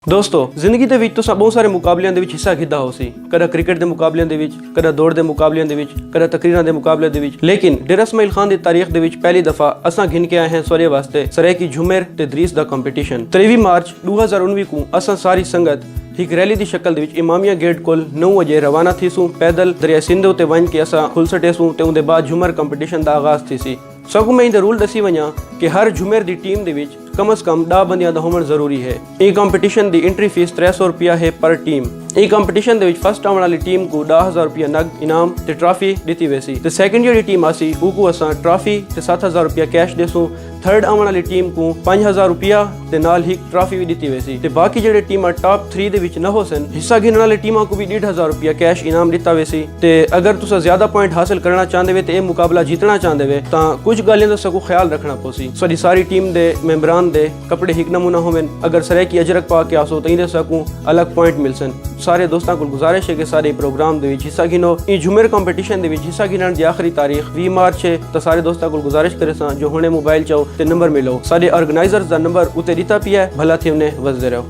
ਦੋਸਤੋ ਜ਼ਿੰਦਗੀ ਦੇ ਵਿੱਚ ਤੁਸੀਂ ਬਹੁਤ ਸਾਰੇ ਮੁਕਾਬਲਿਆਂ ਦੇ ਵਿੱਚ ਹਿੱਸਾ ਲਿੱਤਾ ਹੋ ਸੀ, ਕਦੇ ਕ੍ਰਿਕਟ ਦੇ ਮੁਕਾਬਲਿਆਂ ਦੇ ਵਿੱਚ, ਕਦੇ ਦੌੜ ਦੇ ਮੁਕਾਬਲਿਆਂ ਦੇ ਵਿੱਚ, ਕਦੇ ਤਕਰੀਰਾਂ ਦੇ ਮੁਕਾਬਲਿਆਂ ਦੇ ਵਿੱਚ। ਲੇਕਿਨ ਡੇਰਾ ਇਸਮਾइल खान ਦੀ ਤਾਰੀਖ ਦੇ ਵਿੱਚ ਪਹਿਲੀ ਦਫਾ ਅਸਾਂ ਗਿਣ ਕੇ ਆਏ ਹਾਂ ਸੋਰੇ ਵਾਸਤੇ ਸਰਾਇਕੀ ਝੁਮਰ ਤੇ ਰੀਤ ਦਾ ਕੰਪੀਟੀਸ਼ਨ। 23 ਮਾਰਚ 2019 ਨੂੰ ਅਸਾਂ ਸਾਰੀ ਸੰਗਤ एक रैली की शक्ल इमामिया गेट को 9 बजे रवाना थीसूं पैदल दरिया सिंधु ते वन के असां खुलसटेसूं ते उनके बाद झुमर कंपटीशन का आगाज़ थी। सगों मैं रूल दसी वजा कि हर झुमर की टीम के कम अज़ कम 10 बंदियां दा होना जरूरी है। ये कंपटीशन की एंट्री फीस 300 रुपया है पर टीम। ये कंपटीशन के फर्स्ट आने वाली टीम को 10,000 रुपया नग इनाम ते ट्रॉफी दी वैसी। तो सैकेंड जी टीम आसी उनको असां ट्रॉफी ते 7,000 रुपया कैश देसूं। थर्ड आने वाली टीम को 5,000 रुपया ते नाल ही ट्रॉफी भी दी वैसी। ते बाकी जेडे टीमां टॉप 3 दे विच न हो सन हिस्सा गिनने वाली टीमां को भी 1,500 रुपया कैश इनाम दिता वैसी। ते अगर तुसा ज्यादा पॉइंट हासिल करना चाहते वे ते मुकाबला जीतना चाहते वे तां कुछ गल्लां दा सगों ख्याल रखना पोसी। सारी टीम दे मेंबरान दे कपड़े हिक नमूना होवन। अगर सराइकी अजरक पा के आसो तो इहदे सकूं अलग पॉइंट मिल सन। सारे दोस्तों को गुजारिश है कि सारे प्रोग्राम दे विच हिस्सा गिनो। ई झुमर कंपटीशन दे विच हिस्सा गिनण दी आखिरी तारीख 20 मार्च है। तो सारे दोस्तों को गुजारिश करे सा जो हुणे मोबाइल चाहो ते नंबर मिलो। सारे ऑर्गेनाइजर्स दा नंबर उते दिता पिया है, भला थे उन्हें वजदे रहो।